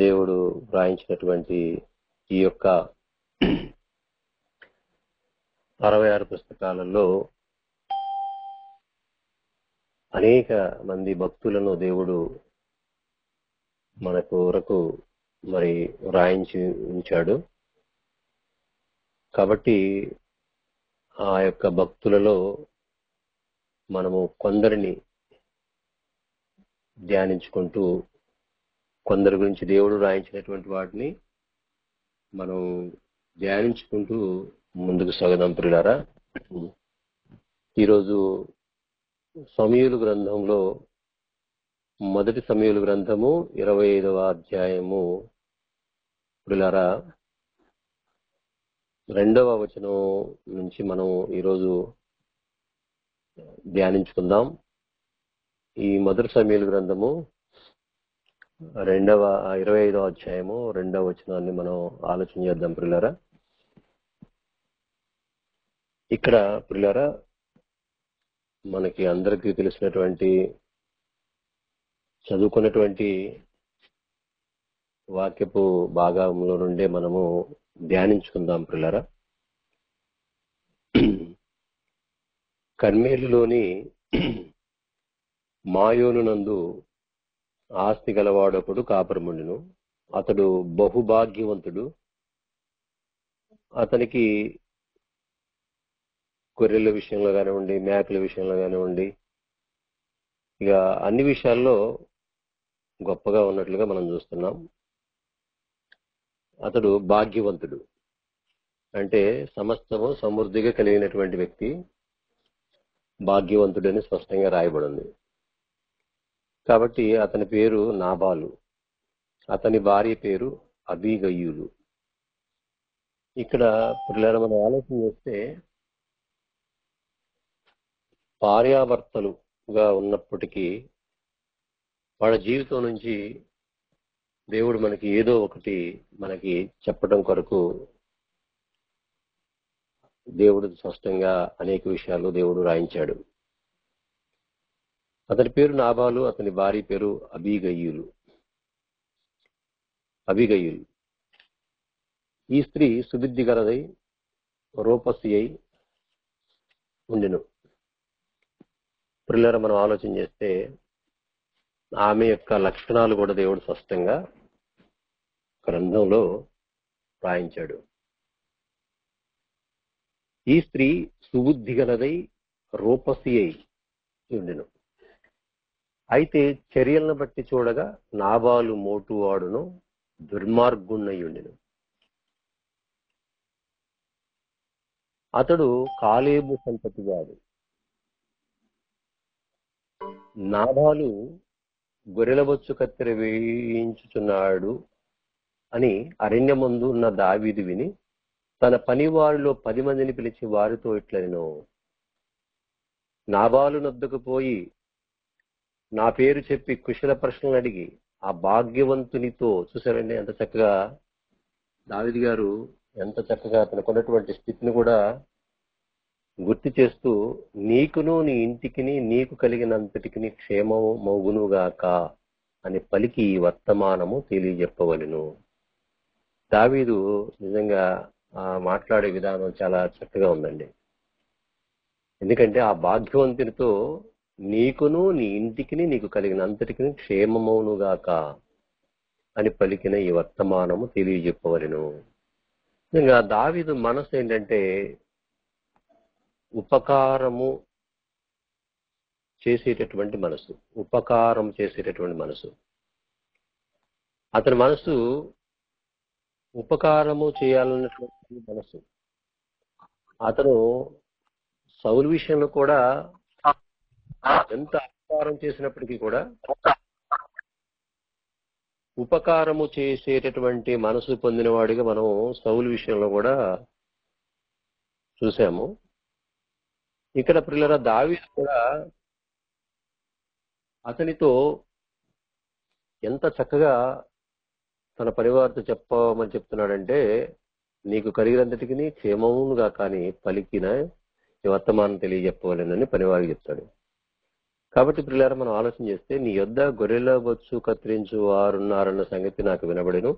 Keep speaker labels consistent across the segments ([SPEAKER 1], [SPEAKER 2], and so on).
[SPEAKER 1] దేవుడు వ్రాయించినటువంటి ఈ యొక్క 66 పుస్తకాలలో అనేక మంది భక్తులను దేవుడు మన కొరకు మరి వ్రాయించి ఉంచాడు. కాబట్టి ఆ యొక్క భక్తులలో మనము కొందరిని ధ్యానించుకుంటూ, కొందరి గురించి దేవుడు రాయించినటువంటి వాటిని మనం ధ్యానించుకుంటూ ముందుకు సాగదాం ప్రియులారా. ఈరోజు సమూయేలు గ్రంథంలో మొదటి సమూయేలు గ్రంథము 25వ అధ్యాయము ప్రియులారా 2వ వచనం నుంచి మనం ఈరోజు ధ్యానించుకుందాం. ఈ మొదటి సమూయేలు గ్రంథము 25వ అధ్యాయము 2వ వచనాన్ని మనం ఆలోచన చేద్దాం ప్రియులారా. ఇక్కడ ప్రియులారా మనకి అందరికీ తెలిసినటువంటి చదువుకున్నటువంటి వాక్యపు భాగంలో నుండే మనము ధ్యానించుకుందాం ప్రియులారా. కర్మేలులోని మాయోనునందు ఆస్తి గలవాడొకడు కాపురముండును. అతడు బహుభాగ్యవంతుడు. అతనికి గొర్రెల విషయంలో కానివ్వండి, మేకల విషయంలో కానివ్వండి, ఇక అన్ని విషయాల్లో గొప్పగా ఉన్నట్లుగా మనం చూస్తున్నాం. అతడు భాగ్యవంతుడు అంటే సమస్తము సమృద్ధిగా కలిగినటువంటి వ్యక్తి భాగ్యవంతుడని స్పష్టంగా రాయబడింది. కాబట్టి అతని పేరు నాబాలు, అతని భార్య పేరు అబీగయీలు. ఇక్కడ పిల్లలు మనం ఆలోచన చేస్తే భార్యాభర్తలుగా ఉన్నప్పటికీ వాళ్ళ జీవితం నుంచి దేవుడు మనకి ఏదో ఒకటి మనకి చెప్పడం కొరకు దేవుడు స్పష్టంగా అనేక విషయాలు దేవుడు రాయించాడు. అతని పేరు నాబాలు, అతని భార్య పేరు అబీగయీలు. ఈ స్త్రీ సుబుద్ధి గలదై రూపసి అయి ఉండెను. పిల్లల మనం ఆలోచన చేస్తే ఆమె యొక్క లక్షణాలు కూడా దేవుడు స్పష్టంగా గ్రంథంలో రాయించాడు. ఈ స్త్రీ సుబుద్ధి గలదై రూపసి అయి ఉండెను. అయితే చర్యలను బట్టి చూడగా నాబాలు మోటువాడును దుర్మార్గుణ్ణై ఉండెను. అతడు కాలేబు సంతతివాడు. నాబాలు గొర్రెల బొచ్చు కత్తెర వేయించుచున్నాడు అని అరణ్యమందు ఉన్న దావీదు విని తన పనివారిలో 10 మందిని పిలిచి వారితో ఇట్లనెను, నాబాలు నొద్దకు పోయి నా పేరు చెప్పి కుశల ప్రశ్నలు అడిగి ఆ భాగ్యవంతునితో, చూసారండి ఎంత చక్కగా దావీదు గారు ఎంత చక్కగా తనకున్నటువంటి స్థితిని కూడా గుర్తు చేస్తూ, నీకును నీ ఇంటికిని నీకు కలిగినంతటికి క్షేమము మౌగునుగాక అని పలికి ఈ వర్తమానము తెలియజెప్పవలెను. దావీదు నిజంగా మాట్లాడే విధానం చాలా చక్కగా ఉందండి. ఎందుకంటే ఆ భాగ్యవంతునితో నీకును నీ ఇంటికిని నీకు కలిగినంతటికి క్షేమమౌనుగాక అని పలికిన ఈ వర్తమానము తెలియజెప్పవలెను. నిజంగా దావీదు మనసు ఏంటంటే ఉపకారం చేసేటటువంటి మనసు. అతని మనసు ఉపకారము చేయాలన్నటువంటి మనసు. అతను సౌలు విషయంలో కూడా ఎంత ఉపకారం చేసినప్పటికీ కూడా ఉపకారము చేసేటటువంటి మనసు పొందినవాడిగా మనం సౌలు విషయంలో కూడా చూసాము. ఇక్కడ పిల్లల దావీదు కూడా అతనితో ఎంత చక్కగా తన పరివారితో చెప్పమని చెప్తున్నాడంటే, నీకు కలిగినంతటికి క్షేమముగా కానీ పలికిన ఈ వర్తమానం తెలియజెప్పవాలని పనివారికి చెప్తాడు. కాబట్టి ప్రియులారా మనం ఆలోచన చేస్తే, నీ యొద్ద గొర్రెల బొచ్చు కత్తిరించు వారున్నారన్న సంగతి నాకు వినబడెను.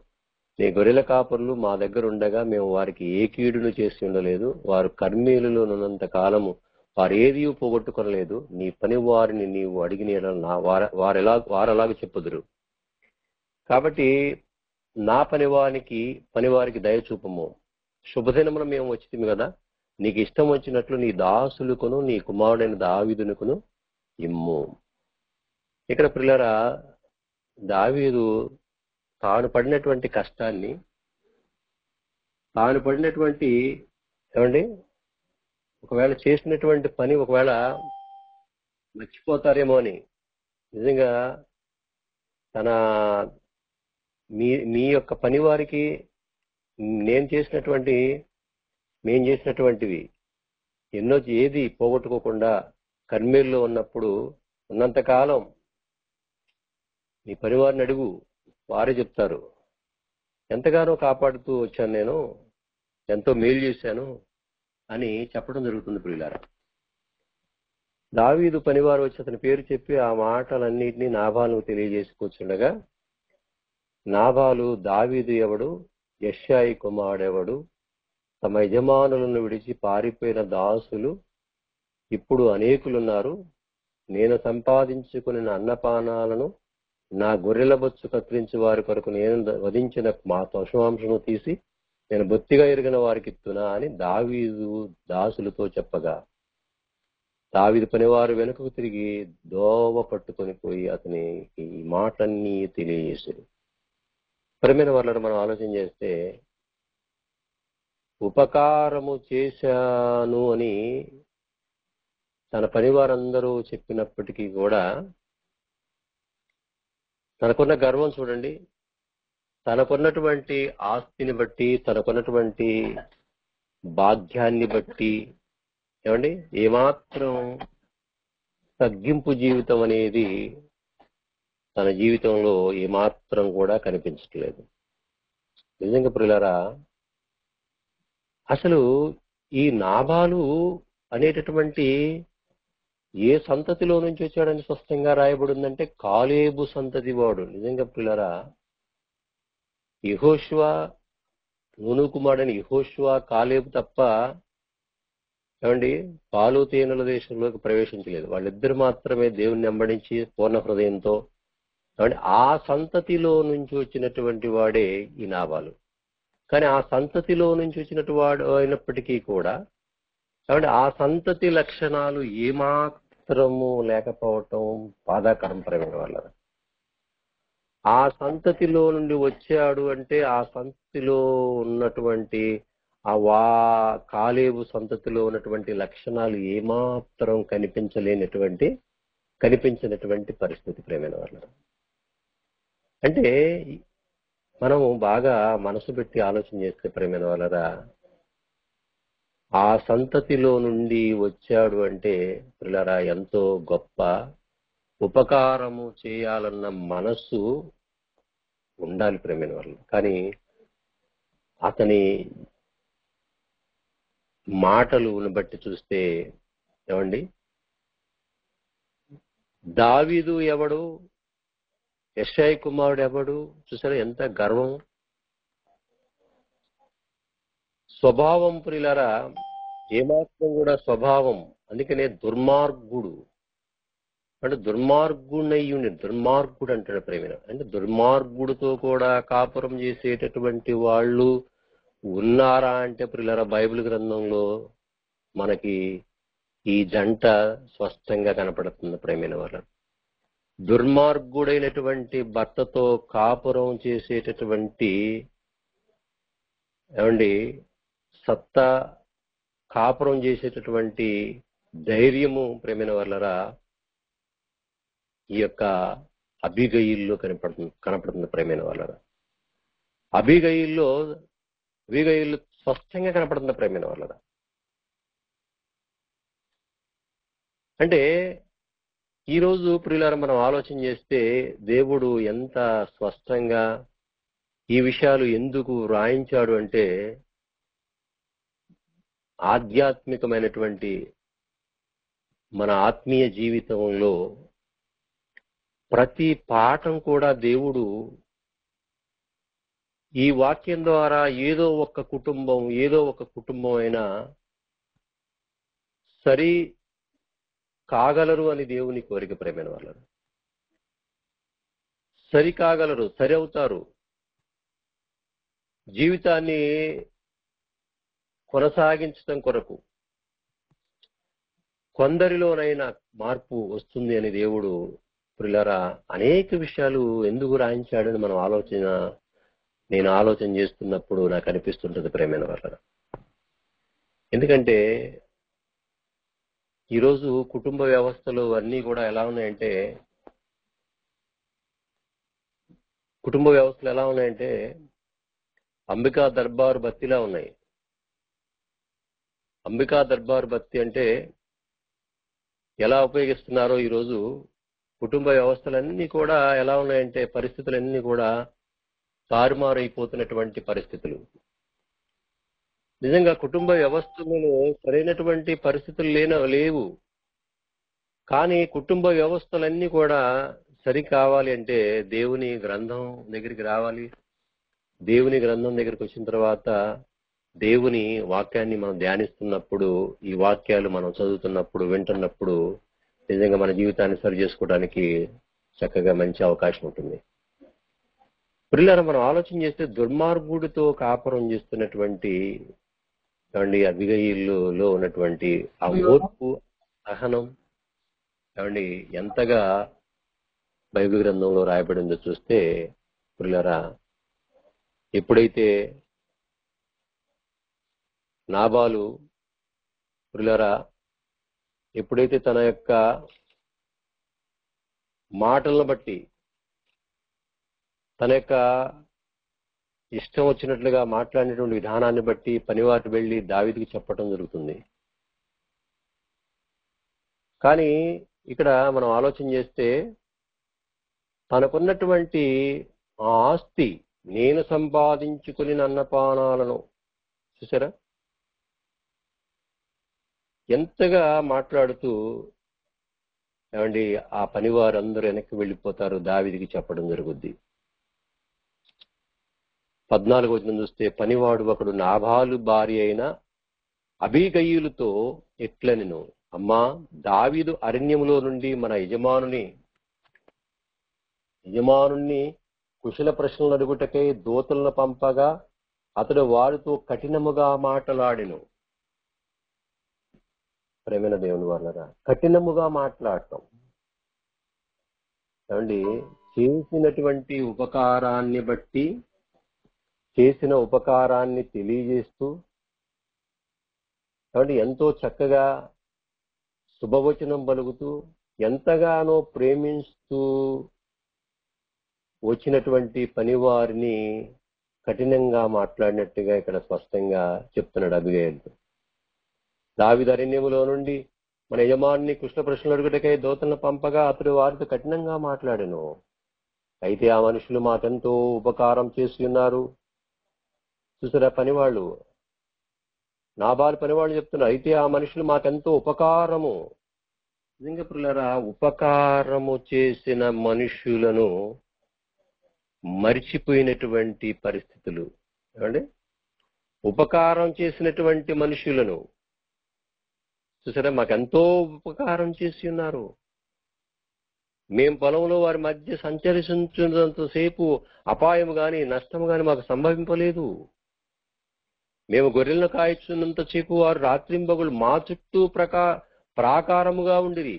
[SPEAKER 1] నీ గొర్రెల కాపరులు మా దగ్గర ఉండగా మేము వారికి ఏ కీడును చేసి ఉండలేదు. వారు కర్మేలులో ఉన్నంత కాలము వారు ఏది పోగొట్టుకొనలేదు. నీ పని వారిని నీవు అడిగిన యెడల వారెలాగ చెప్పుదురు. కాబట్టి నా పనివారికి దయ చూపము. శుభదినమున మేము వచ్చింది కదా, నీకు ఇష్టం వచ్చినట్లు నీ దాసులకును నీ కుమారుడైన దావీదునకును ఇమ్ము. ఇక్కడ ప్రియులారా, దావీదు తాను పడినటువంటి కష్టాన్ని, తాను పడినటువంటి ఒకవేళ చేసినటువంటి పని ఒకవేళ మర్చిపోతారేమో అని, నిజంగా తన మీ యొక్క పని వారికి మేము చేసినటువంటివి ఎన్నో ఏది పోగొట్టుకోకుండా కర్మేల్లో ఉన్నప్పుడు ఉన్నంతకాలం నీ పరివారిని అడుగు, వారే చెప్తారు. ఎంతగానో కాపాడుతూ వచ్చాను, నేను ఎంతో మేలు చేశాను అని చెప్పడం జరుగుతుంది ప్రియులారా. దావీదు పనివారు వచ్చి అతని పేరు చెప్పి ఆ మాటలన్నింటినీ నాబాలుకు తెలియజేసి కూర్చుండగా, నాబాలు, దావీదు ఎవడు, యెష్షయి కుమారుడెవడు, తమ యజమానులను విడిచి పారిపోయిన దాసులు ఇప్పుడు అనేకులున్నారు. నేను సంపాదించుకుని అన్నపానాలను నా గొర్రెల బొచ్చు కత్తిరించి వారి కొరకు నేను వధించిన మా పశుమాంసను తీసి నేను బొత్తిగా ఎరిగిన వారికి ఇస్తున్నా అని దావీదు దాసులతో చెప్పగా, దావీదు పనివారు వెనుకకు తిరిగి దోవ పట్టుకొని పోయి అతని ఈ మాటలన్నీ తెలియజేశారు. ప్రియమైన వాళ్ళని మనం ఆలోచన చేస్తే, ఉపకారము చేశాను అని తన పనివారందరూ చెప్పినప్పటికీ కూడా తనకున్న గర్వం చూడండి. తనకున్నటువంటి ఆస్తిని బట్టి, తనకున్నటువంటి భాగ్యాన్ని బట్టి ఏమాత్రం తగ్గింపు జీవితం అనేది తన జీవితంలో ఏమాత్రం కూడా కనిపించట్లేదు. నిజంగా ప్రియులారా, అసలు ఈ నాబాలు అనేటటువంటి ఏ సంతతిలో నుంచి వచ్చాడని స్పష్టంగా రాయబడిందంటే కాలేబు సంతతి వాడు. నిజంగా ప్రియులారా, యెహోషువ, నూను కుమారుడైన యెహోషువ, కాలేబు తప్ప పాలు తేనెల దేశంలోకి ప్రవేశించలేదు. వాళ్ళిద్దరు మాత్రమే దేవుణ్ణి వెంబడించి పూర్ణ హృదయంతో, ఆ సంతతిలో నుంచి వచ్చినటువంటి వాడే ఈ నాబాలు. కానీ ఆ సంతతిలో నుంచి వచ్చినట్టు వాడు అయినప్పటికీ కూడా ఆ సంతతి లక్షణాలు ఏమాత్రము లేకపోవటం బాధాకరం ప్రేమ వల్ల. ఆ సంతతిలో నుండి వచ్చాడు అంటే ఆ సంతతిలో ఉన్నటువంటి కాలేబు సంతతిలో ఉన్నటువంటి లక్షణాలు ఏమాత్రం కనిపించినటువంటి పరిస్థితి ప్రేమైన వాళ్ళ. అంటే మనము బాగా మనసు పెట్టి ఆలోచన చేస్తే ప్రేమైన వాళ్ళరా, ఆ సంతతిలో నుండి వచ్చాడు అంటే పిల్లరా ఎంతో గొప్ప ఉపకారము చేయాలన్న మనసు ఉండాలి ప్రేమైన వాళ్ళు. కానీ అతని మాటలను బట్టి చూస్తే దావీదు ఎవడు, యెష్షయి కుమారుడు ఎవడు, చూసారా ఎంత గర్వం. స్వభావం ప్రియులారా ఏమాత్రం కూడా స్వభావం, అందుకనే దుర్మార్గుడు దుర్మార్గుడయ్యుండి, దుర్మార్గుడు అంటాడు ప్రేమ. అంటే దుర్మార్గుడితో కూడా కాపురం చేసేటటువంటి వాళ్ళు ఉన్నారా అంటే ప్రియులారా, బైబిల్ గ్రంథంలో మనకి ఈ జంట స్పష్టంగా కనపడుతుంది ప్రేమైన వాళ్ళ. దుర్మార్గుడైనటువంటి భర్తతో కాపురం చేసేటటువంటి సత్తా, కాపురం చేసేటటువంటి ధైర్యము ప్రేమైన వాళ్ళరా ఈ యొక్క అబీగయీల్లో కనపడుతుంది ప్రేమైన వాళ్ళరా. అబీగయీల్లో స్పష్టంగా కనపడుతుంది ప్రేమైన వాళ్ళరా. అంటే ఈరోజు ప్రియులారా మనం ఆలోచన చేస్తే దేవుడు ఎంత స్పష్టంగా ఈ విషయాలు ఎందుకు రాయించాడు అంటే, ఆధ్యాత్మికమైనటువంటి మన ఆత్మీయ జీవితంలో ప్రతి పాఠం కూడా దేవుడు ఈ వాక్యం ద్వారా ఏదో ఒక కుటుంబం అయినా సరి కాగలరు అని దేవుని కోరిక. ప్రేమైన వాళ్ళను సరి కాగలరు, సరి అవుతారు, జీవితాన్ని కొనసాగించడం కొరకు కొందరిలోనైనా మార్పు వస్తుంది అని దేవుడు ప్రియులారా అనేక విషయాలు ఎందుకు రాయించాడని నేను ఆలోచన చేస్తున్నప్పుడు నాకు అనిపిస్తుంటది ప్రేమైన వాళ్ళ. ఎందుకంటే ఈరోజు కుటుంబ వ్యవస్థలు అన్నీ కూడా ఎలా ఉన్నాయంటే అంబికా దర్బారు బత్తిలా ఉన్నాయి. అంబికా దర్బారు బత్తి అంటే ఎలా ఉపయోగిస్తున్నారో ఈరోజు కుటుంబ వ్యవస్థలన్నీ కూడా ఎలా ఉన్నాయంటే పరిస్థితులన్నీ కూడా తారుమారైపోతున్నటువంటి పరిస్థితులు. నిజంగా కుటుంబ వ్యవస్థలలో సరైనటువంటి పరిస్థితులు లేవు. కానీ కుటుంబ వ్యవస్థలన్నీ కూడా సరి కావాలి అంటే దేవుని గ్రంథం దగ్గరికి రావాలి. దేవుని గ్రంథం దగ్గరికి వచ్చిన తర్వాత దేవుని వాక్యాన్ని మనం ధ్యానిస్తున్నప్పుడు, ఈ వాక్యాలు మనం చదువుతున్నప్పుడు, వింటున్నప్పుడు నిజంగా మన జీవితాన్ని సరి చేసుకోవడానికి చక్కగా మంచి అవకాశం ఉంటుంది. పిల్లలు మనం ఆలోచన చేస్తే దుర్మార్గుడితో కాపురం చేస్తున్నటువంటి అబిగయీలులో ఉన్నటువంటి ఆ ఓర్పు, సహనం ఎంతగా బైబిల్ గ్రంథంలో రాయబడిందో చూస్తే పిల్లరా, ఎప్పుడైతే నాబాలు పిల్లరా ఎప్పుడైతే తన యొక్క మాటలను బట్టి తన యొక్క ఇష్టం వచ్చినట్లుగా మాట్లాడినటువంటి విధానాన్ని బట్టి పనివారు వెళ్లి దావీదుకి చెప్పడం జరుగుతుంది. కానీ ఇక్కడ మనం ఆలోచన చేస్తే తనకున్నటువంటి ఆ ఆస్తి, నేను సంపాదించుకుని అన్నపానాలను చూసారా ఎంతగా మాట్లాడుతూ ఆ పనివారందరూ వెనక్కి వెళ్ళిపోతారు, దావీదుకి చెప్పడం జరుగుద్ది. 14వ వచనం చూస్తే పనివాడు ఒకడు నాబాలు భార్య అయిన అబీగయీలుతో ఎట్లనెను, అమ్మా దావీదు అరణ్యములో నుండి మన యజమానుణ్ణి కుశల ప్రశ్నలు అడుగుటకై దూతలను పంపగా అతడు వారితో కఠినముగా మాట్లాడెను. ప్రేమైన దేవుని వాళ్ళరా, కఠినముగా మాట్లాడటం చేసినటువంటి ఉపకారాన్ని బట్టి చేసిన ఉపకారాన్ని తెలియజేస్తూ ఎంతో చక్కగా శుభవచనం పలుకుతూ ఎంతగానో ప్రేమిస్తూ వచ్చినటువంటి పనివారిని కఠినంగా మాట్లాడినట్టుగా ఇక్కడ స్పష్టంగా చెప్తున్నాడు అబిగయీలు. దావీదు అరణ్యములో నుండి మన యజమానుని కుష్ఠ ప్రశ్నలు అడుగుటకై దూతలను పంపగా అతడు వారితో కఠినంగా మాట్లాడెను. అయితే ఆ మనుషులు మాకెంతో ఉపకారం చేసి ఉన్నారు. చూసారా పనివాళ్ళు, నాబాలు పనివాళ్ళు చెప్తున్నారు, అయితే ఆ మనుషులు మాకెంతో ఉపకారము. నిజంగా పిల్లరా, ఉపకారము చేసిన మనుషులను మరిచిపోయినటువంటి పరిస్థితులు. ఉపకారం చేసినటువంటి మనుషులను చూసారా, మాకెంతో ఉపకారం చేసి ఉన్నారు. మేం పొలంలో వారి మధ్య సంచరించినంతసేపు అపాయం గాని నష్టం గాని మాకు సంభవింపలేదు. మేము గొర్రెలను కాయచున్నంతసేపు వారు రాత్రింబగులు మా చుట్టూ ప్రాకారముగా ఉండిరి.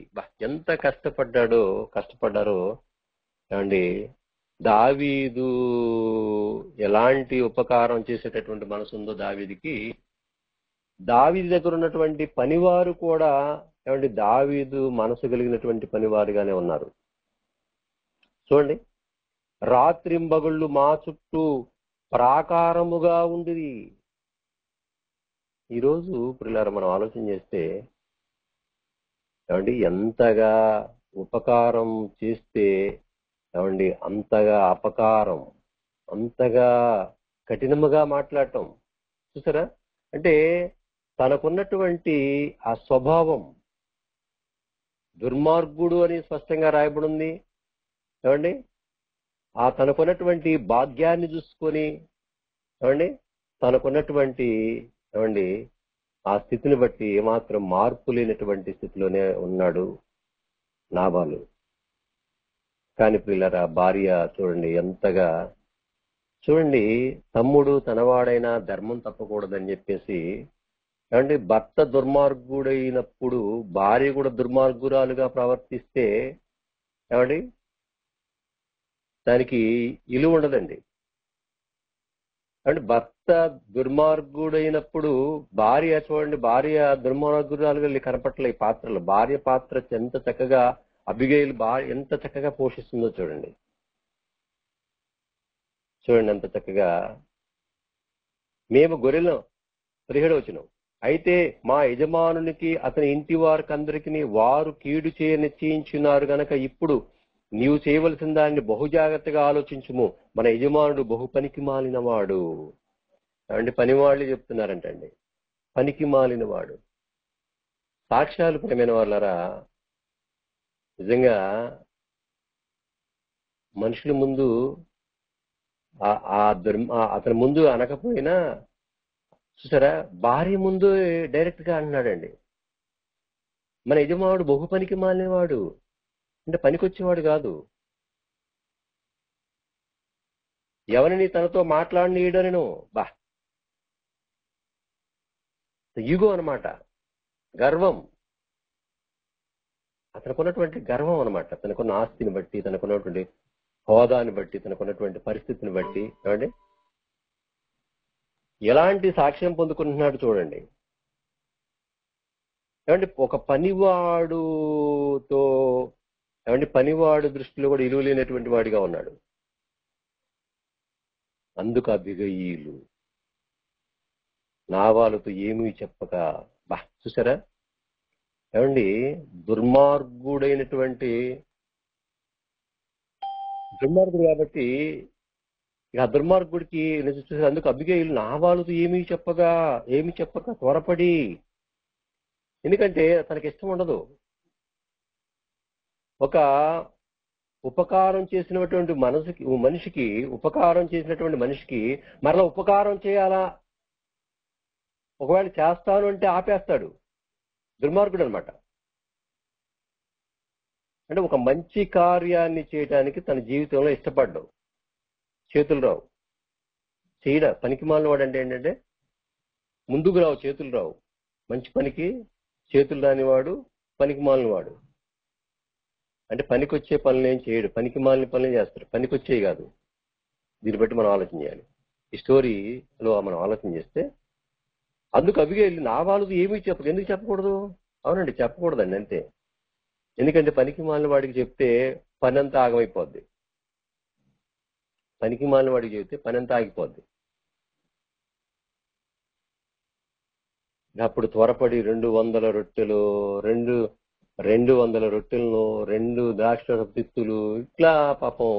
[SPEAKER 1] ఎంత కష్టపడ్డారో దావీదు ఎలాంటి ఉపకారం చేసేటటువంటి మనసు ఉందో దావీదుకి, దావీదు దగ్గర ఉన్నటువంటి పనివారు కూడా దావీదు మనసు కలిగినటువంటి పనివారుగానే ఉన్నారు. చూడండి, రాత్రింబగళ్ళు మా చుట్టూ ప్రాకారముగా ఉండిరి. ఈరోజు పిల్లలు మనం ఆలోచన చేస్తే ఎంతగా ఉపకారం చేస్తే అంతగా అపకారం, అంతగా కఠినముగా మాట్లాడటం. చూసారా, తనకున్నటువంటి ఆ స్వభావం దుర్మార్గుడు అని స్పష్టంగా రాయబడింది. ఏమండి తనకున్నటువంటి భాగ్యాన్ని చూసుకొని, ఏమండి తనకున్నటువంటి ఏమండి ఆ స్థితిని బట్టి ఏమాత్రం మార్పు లేనటువంటి స్థితిలోనే ఉన్నాడు నాబాలు. కానీ పిల్లరా భార్య చూడండి ఎంతగా, చూడండి తమ్ముడు తనవాడైనా ధర్మం తప్పకూడదని చెప్పేసి, ఏమండి భర్త దుర్మార్గుడైనప్పుడు భార్య కూడా దుర్మార్గురాలుగా ప్రవర్తిస్తే ఏమండి దానికి ఇలువ ఉండదండి. అంటే భర్త దుర్మార్గుడైనప్పుడు భార్య చూడండి, భార్య దుర్మార్గురాలుగా కనపట్లే ఈ పాత్రలో. భార్య పాత్ర ఎంత చక్కగా అబిగైల్ భార్య ఎంత చక్కగా పోషిస్తుందో చూడండి. చూడండి ఎంత చక్కగా. మేము గొర్రెలం 17వ వచనం. అయితే మా యజమానునికి అతని ఇంటి వారికి అందరికీ వారు కీడు చేయ నిశ్చయించున్నారు గనక ఇప్పుడు నీవు చేయవలసిన దాన్ని బహుజాగ్రత్తగా ఆలోచించుము. మన యజమానుడు బహు పనికి మాలిన వాడు. అంటే పనివాళ్ళు చెప్తున్నారంటండి, పనికి మాలిన వాడు. సాక్ష్యాలు ప్రేమైన వాళ్ళరా, నిజంగా మనుషుల ముందు అతని ముందు అనకపోయినా చూసారా, భార్య ముందు డైరెక్ట్ గా అంటున్నాడండి, మన యజమానుడు బహు పనికి మాలినవాడు. అంటే పనికొచ్చేవాడు కాదు. ఎవరిని తనతో మాట్లాడనీయడను బా ఈగో అనమాట, గర్వం. అతనుకున్నటువంటి గర్వం అనమాట. తనకున్న ఆస్తిని బట్టి, తనకున్నటువంటి హోదాని బట్టి, తనకున్నటువంటి పరిస్థితిని బట్టి ఏమండి ఎలాంటి సాక్ష్యం పొందుకుంటున్నాడు చూడండి. ఏమంటే ఒక పనివాడుతో ఏమంటే పనివాడు దృష్టిలో కూడా ఇలువ లేనటువంటి వాడిగా ఉన్నాడు. అందుకు అబిగయీలు నాబాలుతో ఏమీ చెప్పక బా చూసారా, ఏమండి దుర్మార్గుడు కాబట్టి ఇక ఆ దుర్మార్గుడికి అందుకు అబిగయీలు నాబాలుతో ఏమీ చెప్పక త్వరపడి, ఎందుకంటే తనకి ఇష్టం ఉండదు. ఒక ఉపకారం చేసినటువంటి మనిషికి ఉపకారం చేసినటువంటి మనిషికి మరలా ఉపకారం చేయాలా, ఒకవేళ చేస్తాను అంటే ఆపేస్తాడు. దుర్మార్గుడు అనమాట. అంటే ఒక మంచి కార్యాన్ని చేయడానికి తన జీవితంలో ఇష్టపడ్డావు, చేతులు రావు, చేయడా. పనికి మాలిన వాడు అంటే ఏంటంటే ముందుకు రావు, చేతులు రావు. మంచి పనికి చేతులు రానివాడు పనికి మాలిన వాడు. అంటే పనికొచ్చే పనులు ఏం చేయడు, పనికి మాలిన పనులు చేస్తాడు, పనికొచ్చేవి కాదు. దీన్ని బట్టి మనం ఆలోచన చేయాలి. ఈ స్టోరీలో మనం ఆలోచన చేస్తే అందుకు అబిగయీలు నాబాలుకు ఏమీ చెప్పదు. ఎందుకు చెప్పకూడదు? అవునండి, చెప్పకూడదండి అంతే. ఎందుకంటే పనికి మాలిన వాడికి చెప్తే పని అంతా ఆగమైపోద్ది. పనికి మాలిన వాడికి చెప్తే పని అంతా ఆగిపోద్ది. అప్పుడు త్వరపడి 200 రొట్టెలు 200 రొట్టెలను 2 ద్రాక్ష తిత్తులు ఇట్లా పాపం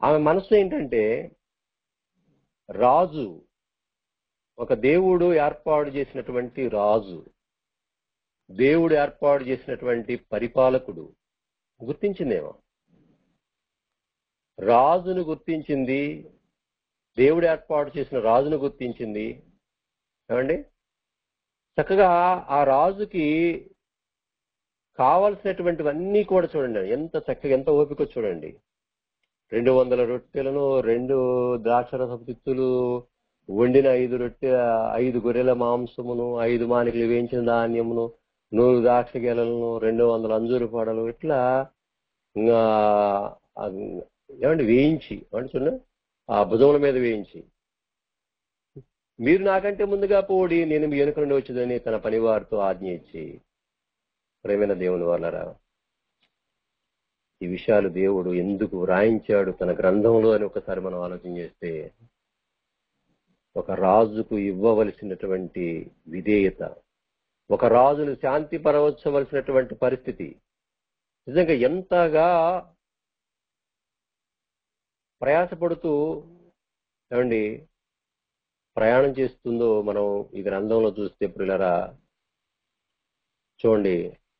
[SPEAKER 1] ఆమె మనసు ఏంటంటే రాజు, ఒక దేవుడు ఏర్పాటు చేసినటువంటి రాజు, దేవుడు ఏర్పాటు చేసినటువంటి పరిపాలకుడు గుర్తించిందేమో. రాజును గుర్తించింది, దేవుడు ఏర్పాటు చేసిన రాజును గుర్తించింది. ఏమండి చక్కగా ఆ రాజుకి కావలసినటువంటివన్నీ కూడా చూడండి, ఎంత చక్కగా, ఎంత ఓపిక చూడండి. 200 రొట్టెలను 2 ద్రాక్షరసపు తిత్తులు, వండిన 5 గొర్రెల మాంసమును, 5 మానికలు వేయించిన ధాన్యమును, 100 ద్రాక్ష గెలలను, 200 అంజూరు పాడలు, ఇట్లా ఏమంటే వేయించి, అంటే చూడండి ఆ భుజముల మీద వేయించి, మీరు నాకంటే ముందుగా పోడి నేను మీ వెనుక నుండి వచ్చేదని తన పనివారితో ఆజ్ఞ ఇచ్చి. ప్రేమైన దేవుని వాళ్ళరా, ఈ విషయాలు దేవుడు ఎందుకు వ్రాయించాడు తన గ్రంథంలో అని ఒకసారి మనం ఆలోచన చేస్తే, ఒక రాజుకు ఇవ్వవలసినటువంటి విధేయత, ఒక రాజును శాంతిపరచవలసినటువంటి పరిస్థితి నిజంగా ఎంతగా ప్రయాసపడుతూ ఏమండి ప్రయాణం చేస్తుందో మనం ఈ గ్రంథంలో చూస్తే ప్రియులారా. చూడండి,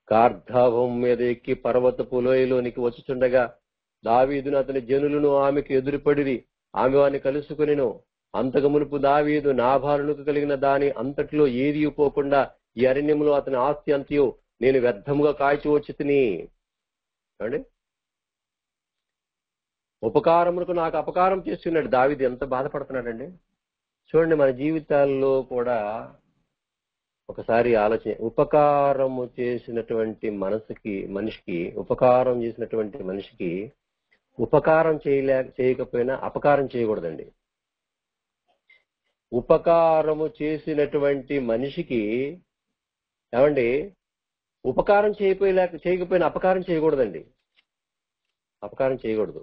[SPEAKER 1] గార్ధావం మీద ఎక్కి పర్వతపు లోయలోనికి వచ్చుచుండగా దావీదును అతని జనులను ఆమెకు ఎదురుపడిరి, ఆమె వారిని కలుసుకొనెను. అంతకు మునుపు దావీదు నాబాలునకు కలిగిన దాని అంతట్లో ఏది పోకుండా ఈ అరణ్యంలో అతని ఆస్తి అంతయు నేను వ్యర్థముగా కాల్చి వచ్చి తిని. చూడండి, ఉపకారములకు నాకు అపకారం చేస్తున్నాడు దావీదు. ఎంత బాధపడుతున్నాడండి చూడండి. మన జీవితాల్లో కూడా ఒకసారి ఆలోచన, ఉపకారము చేసినటువంటి మనిషికి ఉపకారం చేసినటువంటి మనిషికి ఉపకారం చేయకపోయినా అపకారం చేయకూడదండి. ఉపకారము చేసినటువంటి మనిషికి ఏమండి ఉపకారం చేయకపోయినా అపకారం చేయకూడదండి. అపకారం చేయకూడదు.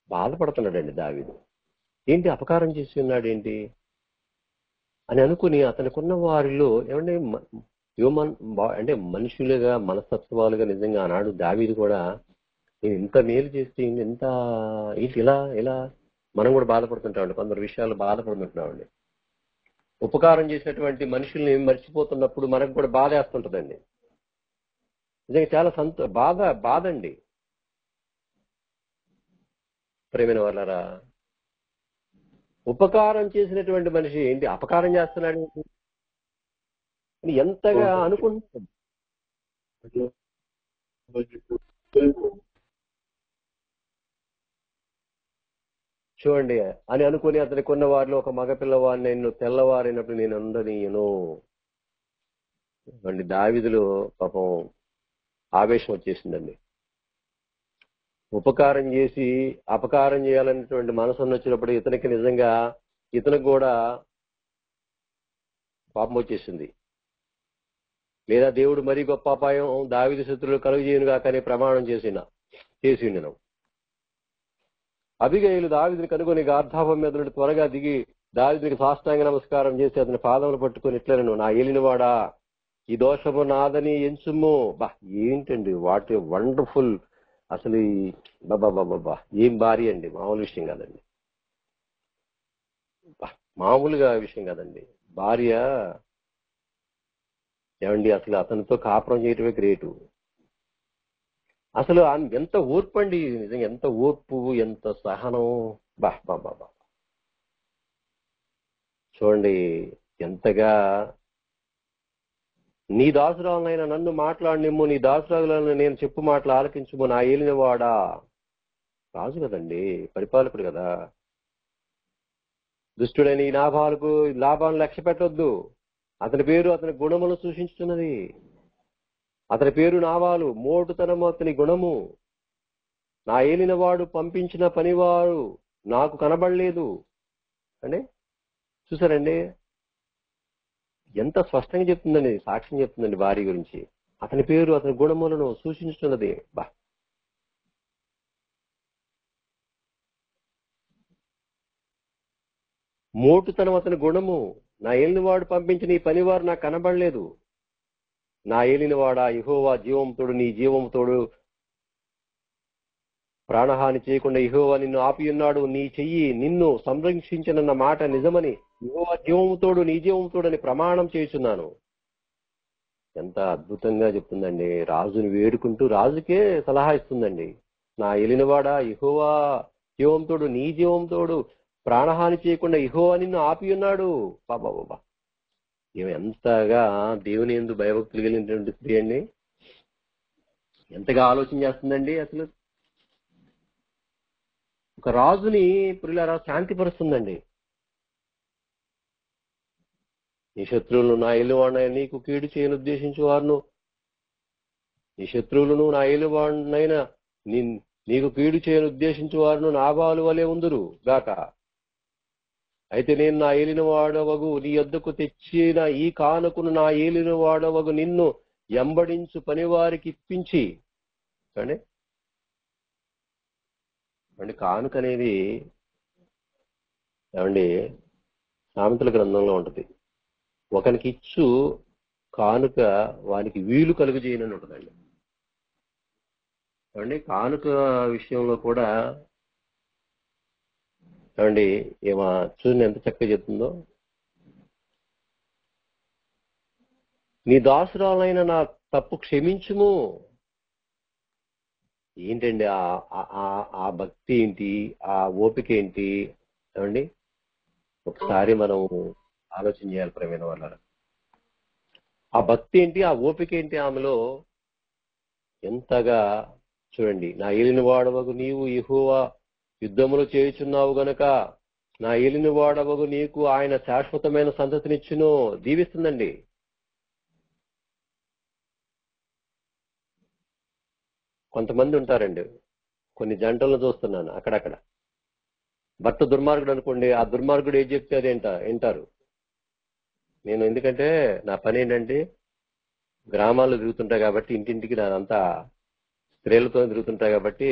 [SPEAKER 1] బాధపడుతున్నాడండి దావీదు. ఏంటి అపకారం చేసి ఉన్నాడు ఏంటి అని అనుకుని అతనికున్న వారిలో ఏమంటే అంటే మనుషులుగా మనస్తత్వాలుగా నిజంగా ఆనాడు దావీదు కూడా నేను ఇంత మేలు చేస్తే ఎంత ఏంటి ఇలా మనం కూడా బాధపడుతుంటామండి. కొందరు విషయాలు బాధపడుతుంటున్నామండి. ఉపకారం చేసినటువంటి మనుషుల్ని మర్చిపోతున్నప్పుడు మనకు కూడా బాధ వేస్తుంటదండి. నిజంగా చాలా బాధండి. ప్రేమైన వాళ్ళరా, ఉపకారం చేసినటువంటి మనిషి ఏంటి అపకారం చేస్తున్నాడు ఎంతగా అనుకుంటున్నాడు. చూడండి అని అనుకుని అతని కొన్న వారిలో ఒక మగ పిల్లవాడిని నేను తెల్లవారినప్పుడు నేను అందనీయను. దావీదులో పాపం ఆవేశం వచ్చేసిందండి. ఉపకారం చేసి అపకారం చేయాలనేటువంటి మనసు వచ్చినప్పుడు ఇతనికి కూడా పాపం వచ్చేసింది. లేదా దేవుడు మరీ గొప్ప అపాయం దావీదు శత్రువులు కలుగజేయునుగా కానీ ప్రమాణం చేసి ఉండను. అబిగయీలు దావీదుని కనుగొని గార్ధాపం మీద నుండి త్వరగా దిగి దావీదునికి సాష్టాంగ నమస్కారం చేసి అతని పాదములు పట్టుకొని ఇట్లనను, నా ఏలినవాడా ఈ దోషము నాదని ఎంచుము. ఏంటండి వాట్ ఏ వండర్ఫుల్. అసలు బాబా ఏం భార్య అండి, మామూలు విషయం కాదండి. మామూలుగా విషయం కాదండి. భార్య ఏమండి అసలు అతనితో కాపురం చేయటమే గ్రేటు. అసలు ఎంత ఓర్పు అండి, నిజంగా ఎంత ఓర్పు, ఎంత సహనం. బా చూడండి ఎంతగా నీ దాసురాలనైనా నన్ను మాట్లాడినిమ్ము, నీ దాసురాలను నేను చెప్పు మాటలు ఆలకించుము, నా ఏలినవాడా. రాజు కదండి, పరిపాలకుడు కదా. దుష్టుడని నాభాలకు లాభాలను లక్ష్య పెట్టొద్దు. అతని పేరు అతని గుణమును సూచించుతున్నది. అతని పేరు నావాలు, మోటుతనము అతని గుణము. నా ఏలినవాడు పంపించిన పనివారు నాకు కనబడలేదు అంటే చూసారండి ఎంత స్పష్టంగా చెప్తుందండి, సాక్ష్యం చెప్తుందండి భార్య గురించి. అతని పేరు అతని గుణములను సూచించుతున్నది. మోటుతనం అతని గుణము. నా ఏలినవాడు పంపించిన ఈ పనివారు నాకు కనబడలేదు. నా ఏలినవాడా యెహోవా జీవంతోడు, నీ జీవంతోడు ప్రాణహాని చేయకుండా యెహోవా నిన్ను ఆపియున్నాడు. నీ చెయ్యి నిన్ను సంరక్షించనన్న మాట నిజమని యెహోవా జీవంతోడు, నీ జీవంతోడు అని ప్రమాణం చేయుచున్నాను. ఎంత అద్భుతంగా చెప్తుందండి. రాజుని వేడుకుంటూ రాజుకే సలహా ఇస్తుందండి. నా ఏలినవాడా యెహోవా జీవంతోడు, నీ జీవంతోడు ప్రాణహాని చేయకుండా యెహోవా నిన్ను ఆపియున్నాడు. బాబా ఈమె ఎంతగా దేవుని యందు భయభక్తులు కలిగినటువంటి స్త్రీ అండి. ఎంతగా ఆలోచన చేస్తుందండి. అసలు ఒక రాజుని ప్రియులారా శాంతిపరుస్తుందండి. నీ శత్రువులను నా ఏలినవాడినైనా నీకు కీడు చేయను ఉద్దేశించు వారును, నీ శత్రువులను నా ఏలినవాడినైనా నీకు కీడు చేయను ఉద్దేశించు వారును నాబాలు వలె ఉందురు గాక. అయితే నేను నా ఏలినవాడవగు నీ యొద్దకు తెచ్చిన ఈ కానుకను నా ఏలినవాడవగు నిన్ను ఎంబడించు పనివారికి ఇప్పించి. అంటే కానుక అనేది ఏమండి సామెతల గ్రంథంలో ఉంటది. ఒకనికి ఇచ్చు కానుక వానికి వీలు కలుగు చేయనని ఉంటుందండి. ఏమండి కానుక విషయంలో కూడా ఏమండి ఏమా చూడండి ఎంత చక్కగా చెప్తుందో. నీ దాసురాలైన నా తప్పు క్షమించుము. ఏంటండి ఆ భక్తి ఏంటి, ఆ ఓపిక ఏంటి? ఏమండి, ఒకసారి మనం ఆలోచన చేయాలి ప్రేమైన వాళ్ళ. ఆ భక్తి ఏంటి, ఆ ఓపిక ఏంటి ఆమెలో? ఎంతగా చూడండి, నా ఏలిన వాడవగు నీవు యెహోవా యుద్ధములు చేయుచున్నావు గనక నా ఏలిన వాడవగు నీకు ఆయన శాశ్వతమైన సంతతినిచ్చును. దీవిస్తుందండి. కొంతమంది ఉంటారండి, కొన్ని జంటలను చూస్తున్నాను అక్కడక్కడ. భర్త దుర్మార్గుడు అనుకోండి, ఆ దుర్మార్గుడు ఏం చెప్తే అది వింటారు. నేను ఎందుకంటే నా పని ఏంటంటే గ్రామాల్లో తిరుగుతుంటా కాబట్టి, ఇంటింటికి నాదంతా స్త్రీలతో తిరుగుతుంటా కాబట్టి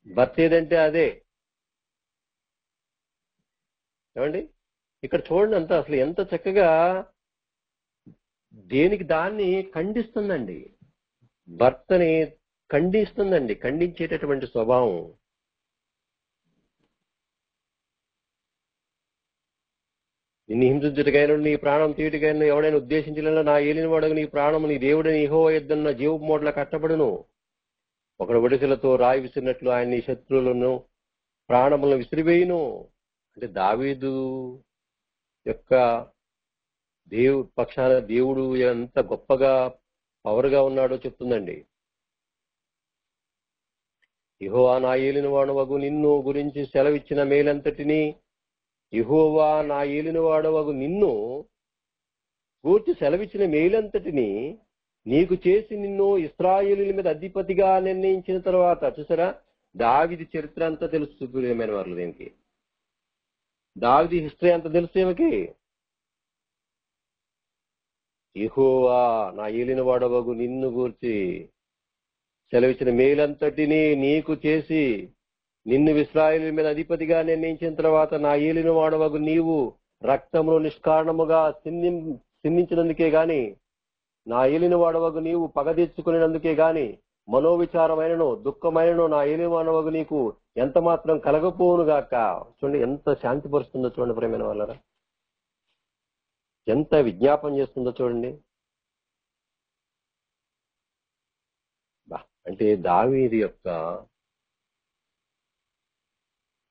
[SPEAKER 1] భర్త ఏదంటే అదే. ఏమండి, ఇక్కడ చూడండి అంతా అసలు ఎంత చక్కగా దేనికి దాన్ని ఖండిస్తుందండి. భర్తని ఖండిస్తుందండి, ఖండించేటటువంటి స్వభావం. నిన్ను హింసించుటకైనా నీ ప్రాణం తీయుటకైనా ఎవడైనా ఉద్దేశించిన నా ఏలిన వాడకు నీ ప్రాణము నీ దేవుడిని యెహోవా యుద్ధన్న జీవపు మూటల కట్టబడును. ఒకడు ఒడిసెలతో రాయి విసిరినట్లు ఆయన నీ శత్రువులను ప్రాణములను విసిరివేయును. అంటే దావీదు యొక్క పక్షాన దేవుడు ఎంత గొప్పగా పవర్గా ఉన్నాడో చెప్తుందండి. యెహోవా నా ఏలిన వాడవగు నిన్ను గురించి సెలవిచ్చిన మేలంతటిని, యెహోవా నా ఏలిన వాడవగు నిన్ను గూర్చి సెలవిచ్చిన మేలంతటిని నీకు చేసి నిన్ను ఇశ్రాయేలీయుల మీద అధిపతిగా నిర్ణయించిన తర్వాత, చూసారా, దావీదు చరిత్ర అంతా తెలుసు ప్రియమైన వారు. దీనికి దావీదు హిస్టరీ అంతా తెలుసు ఏమికి. యెహోవా నా ఏలిన వాడవగు నిన్ను గూర్చి సెలవిచ్చిన మేలంతటిని నీకు చేసి నిన్ను ఇశ్రాయేలీయుల మీద అధిపతిగా నిర్ణయించిన తర్వాత నా ఏలిన వాడవగు నీవు రక్తమును నిష్కారణముగా సిందించినందుకే గాని, నా ఏలిన వాడవగు నీవు పగ తెచ్చుకునేందుకే గాని మనోవిచారమైనను దుఃఖమైనను నా ఏలిన వాడవగు నీకు ఎంత మాత్రం కలగపోవును గాక. చూడండి ఎంత శాంతిపరుస్తుందో చూడండి ప్రేమైన వాళ్ళరా, ఎంత విజ్ఞాపం చేస్తుందో చూడండి. అంటే దావీదు యొక్క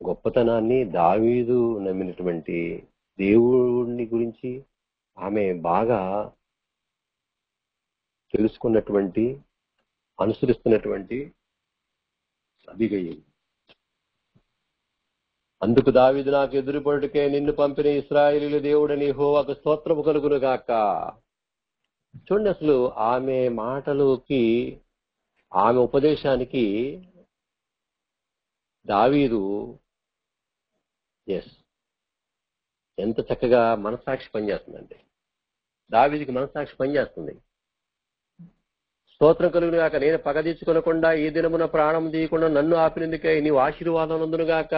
[SPEAKER 1] గొప్పతనాన్ని, దావీదు నమ్మినటువంటి దేవుడిని గురించి ఆమె బాగా తెలుసుకున్నటువంటి, అనుసరిస్తున్నటువంటి అబిగయీలు. అందుకు దావీదు నాకు ఎదురుపడుటకే నిన్ను పంపిన ఇశ్రాయేలీయుల దేవుడని యెహోవాకు స్తోత్రము కలుగును గాక. చూడండి, అసలు ఆమె మాటలకి, ఆమె ఉపదేశానికి దావీదు ఎంత చక్కగా మనస్సాక్షి పనిచేస్తుందండి. దావీదుకి మనస్సాక్షి పనిచేస్తుంది. స్తోత్రం కలుగును గాక, నేను పగ తీర్చుకొనకుండా ఈ దినమున ప్రాణం తీయకుండా నన్ను ఆపినందుకై నీవు ఆశీర్వాదం నందును గాక.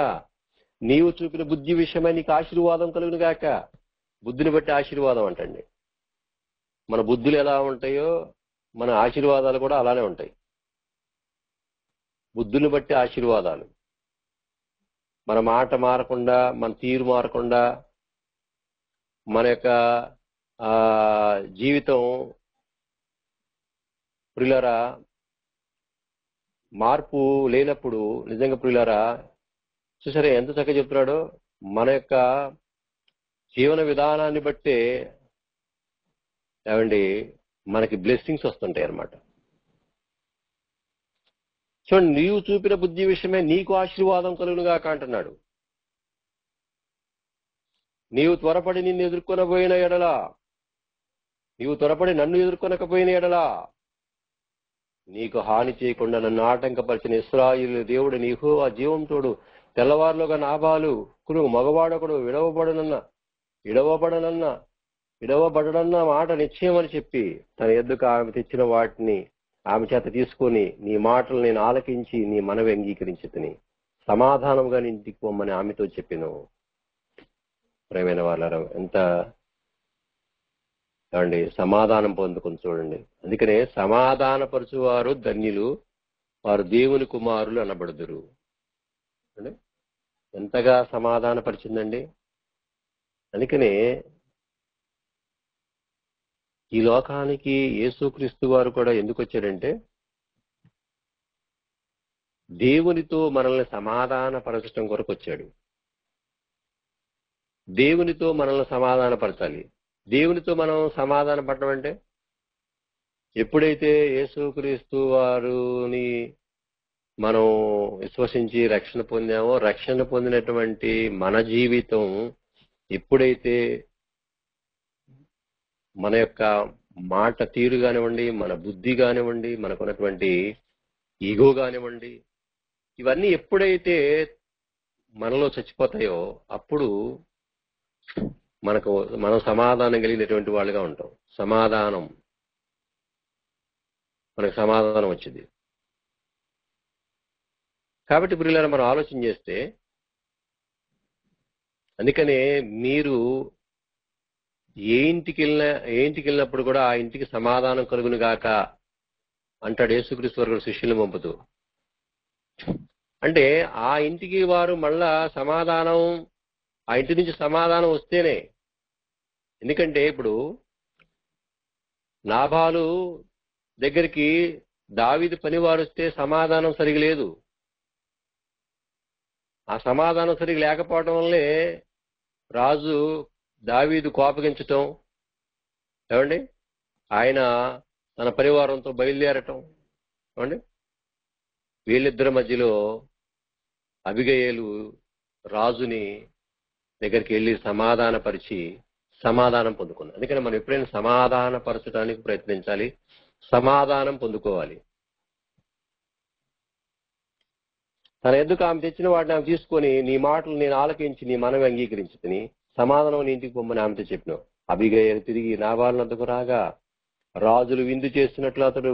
[SPEAKER 1] నీవు చూపిన బుద్ధి విషయమై నీకు ఆశీర్వాదం కలుగును గాక. బుద్ధిని బట్టి ఆశీర్వాదం అంటండి. మన బుద్ధులు ఎలా ఉంటాయో మన ఆశీర్వాదాలు కూడా అలానే ఉంటాయి. బుద్ధుని బట్టి ఆశీర్వాదాలు. మన మాట మారకుండా, మన తీరు మారకుండా, మన యొక్క జీవితం ప్రియులారా మార్పు లేనప్పుడు, నిజంగా ప్రియులారా చూసారా ఎంత చక్కగా చెప్తున్నాడో, మన యొక్క జీవన విధానాన్ని బట్టే ఏమండి మనకి బ్లెస్సింగ్స్ వస్తుంటాయి అన్నమాట. చూడండి, నీవు చూపిన బుద్ధి విషయమే నీకు ఆశీర్వాదం కలుగునుగాక అంటున్నాడు. నీవు త్వరపడి నిన్ను ఎదుర్కొనబోయిన ఎడలా, నీవు త్వరపడి నన్ను ఎదుర్కొనకపోయిన ఎడలా నీకు హాని చేయకుండా నన్ను ఆటంకపరిచిన ఇశ్రాయేలు దేవుడు నీకు ఆ జీవం తోడు తెల్లవారులోగా నాబాలు కురుగు మగవాడొకడు విడవబడనన్న మాట నిశ్చయమని చెప్పి తన ఎద్దుకు ఆమె తెచ్చిన వాటిని ఆమె చేత తీసుకొని నీ మాటలు నేను ఆలకించి నీ మనవి అంగీకరించి తిని సమాధానంగా ఇంటికి పొమ్మని ఆమెతో చెప్పిను. ప్రియమైన వాళ్ళ ఎంత అండి సమాధానం పొందుకొని చూడండి. అందుకనే సమాధానపరచువారు ధన్యులు, వారు దేవుని కుమారులు అనబడుదురు. ఎంతగా సమాధానపరిచిందండి. అందుకనే ఈ లోకానికి యేసుక్రీస్తు వారు కూడా ఎందుకు వచ్చాడంటే దేవునితో మనల్ని సమాధానపరచడం కొరకు వచ్చాడు. దేవునితో మనల్ని సమాధానపరచాలి. దేవునితో మనం సమాధాన పడటం అంటే ఎప్పుడైతే యేసుక్రీస్తు వారిని మనం విశ్వసించి రక్షణ పొందామో, రక్షణ పొందినటువంటి మన జీవితం ఎప్పుడైతే మన యొక్క మాట తీరు కానివ్వండి, మన బుద్ధి కానివ్వండి, మనకున్నటువంటి ఈగో కానివ్వండి, ఇవన్నీ ఎప్పుడైతే మనలో చచ్చిపోతాయో అప్పుడు మనం సమాధానం కలిగినటువంటి వాళ్ళుగా ఉంటాం. మనకు సమాధానం వచ్చింది. కాబట్టి ప్రియులారా, మనం ఆలోచన చేస్తే, అందుకనే మీరు ఏ ఇంటికి వెళ్ళినప్పుడు కూడా ఆ ఇంటికి సమాధానం కలుగును గాక అంటాడు యేసుక్రీస్తు వారు శిష్యులను పంపుతూ. అంటే ఆ ఇంటికి వారు మళ్ళా సమాధానం, ఆ ఇంటి నుంచి సమాధానం వస్తేనే. ఎందుకంటే ఇప్పుడు నాబాలు దగ్గరికి దావీదు పనివారు వస్తే సమాధానం సరిగా లేదు. ఆ సమాధానం సరిగా లేకపోవడం వల్లే రాజు దావీదు కోపగించటం, ఏమండి, ఆయన తన పరివారంతో బయలుదేరటం, ఏమండి, వీళ్ళిద్దరి మధ్యలో అబిగయీలు రాజుని దగ్గరికి వెళ్ళి సమాధానపరిచి సమాధానం పొందుకున్నారు. అందుకని మనం ఎప్పుడైనా సమాధానపరచడానికి ప్రయత్నించాలి, సమాధానం పొందుకోవాలి. తన ఎద్దుకు ఆమె తెచ్చిన వాటిని ఆమె తీసుకొని, నీ మాటలు నేను ఆలకించి నీ మనవి అంగీకరించుకుని సమాధానం నీ ఇంటికి పొమ్మని ఆమెతో చెప్పినావు. అబిగయీలు తిరిగి నాబాలునద్దకు రాగా రాజులు విందు చేస్తున్నట్లు అతడు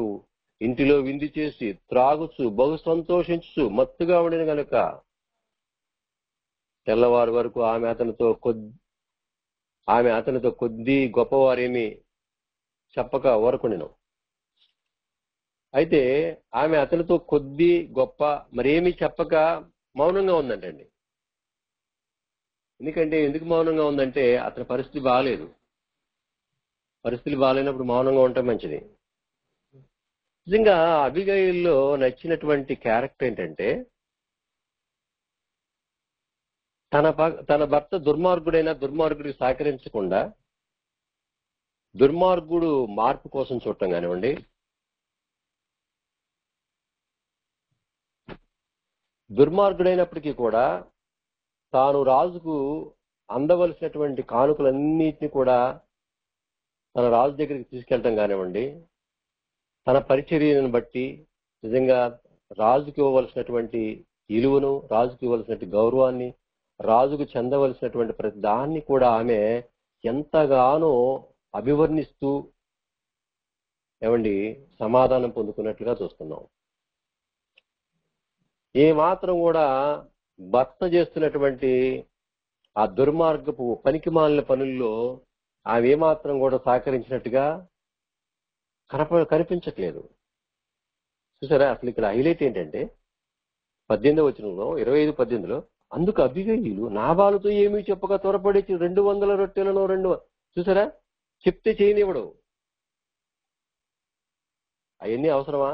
[SPEAKER 1] ఇంటిలో విందు చేసి త్రాగుచు బహు సంతోషించు మత్తుగా ఉండిన గనుక తెల్లవారు వరకు ఆమె అతనితో కొద్ది గొప్పవారేమి చెప్పక ఊరకుండిను. అయితే ఆమె అతనితో కొద్ది గొప్ప మరేమీ చెప్పక మౌనంగా ఉందంటండి. ఎందుకు మౌనంగా ఉందంటే అతని పరిస్థితి బాగాలేదు. పరిస్థితులు బాగాలేనప్పుడు మౌనంగా ఉండటం మంచిది. నిజంగా అబిగయీల్లో నచ్చినటువంటి క్యారెక్టర్ ఏంటంటే, తన భర్త దుర్మార్గుడికి సహకరించకుండా దుర్మార్గుడు మార్పు కోసం చూడటం కానివ్వండి, దుర్మార్గుడైనప్పటికీ కూడా తాను రాజుకు అందవలసినటువంటి కానుకలన్నిటిని కూడా తన రాజు దగ్గరికి తీసుకెళ్ళటం కానివ్వండి, తన పరిచర్యను బట్టి నిజంగా రాజుకి ఇవ్వవలసినటువంటి విలువను, రాజుకి ఇవ్వవలసినటువంటి గౌరవాన్ని, రాజుకు చెందవలసినటువంటి ప్రతి దాన్ని కూడా ఆమె ఎంతగానో అభివర్ణిస్తూ సమాధానం పొందుకున్నట్లుగా చూస్తున్నాం. ఏ మాత్రం కూడా భర్త చేస్తున్నటువంటి ఆ దుర్మార్గపు పనికిమాలిన పనుల్లో ఆమె ఏమాత్రం కూడా సహకరించినట్టుగా కనిపించట్లేదు. చూసారా? అసలు ఇక్కడ హైలైట్ ఏంటంటే 18వ వచనంలో 25:18లో, అందుకు అబిగయీలు నాబాలుతో ఏమీ చెప్పక త్వరపడి 200 రొట్టెలను చూసారా, చెప్తే చేయనివ్వడు. అవన్నీ అవసరమా?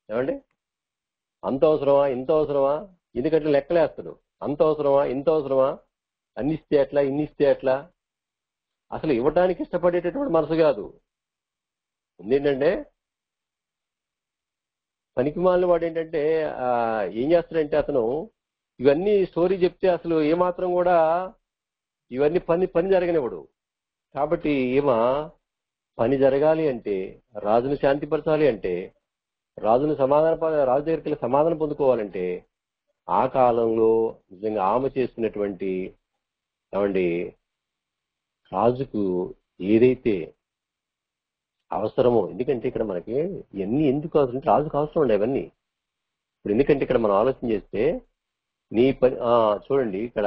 [SPEAKER 1] ఏమండి, అంత అవసరమా, ఇంత అవసరమా? ఎందుకంటే లెక్కలేస్తాడు. అంత అవసరమా, ఇంత అవసరమా, అన్నిస్తే ఎట్లా, ఇన్నిస్తే ఎట్లా? అసలు ఇవ్వడానికి ఇష్టపడేటటువంటి మనసు కాదు. ఏంటంటే పనికిమాలిన వాడు ఏంటంటే ఏం చేస్తాడంటే అతను ఇవన్నీ స్టోరీ చెప్తే అసలు ఏమాత్రం కూడా ఇవన్నీ పని జరగనివ్వడు. కాబట్టి పని జరగాలి అంటే, రాజును శాంతిపరచాలి అంటే, రాజు దగ్గరికి వెళ్ళి సమాధానం పొందుకోవాలంటే ఆ కాలంలో నిజంగా ఆమె చేస్తున్నటువంటి రాజుకు ఏదైతే అవసరమో, ఎందుకంటే ఇక్కడ మనకి ఇవన్నీ ఎందుకు అవసరం అంటే రాజుకు అవసరం ఉండే అవన్నీ. ఇప్పుడు ఎందుకంటే ఇక్కడ మనం ఆలోచన చేస్తే నీ పని చూడండి, ఇక్కడ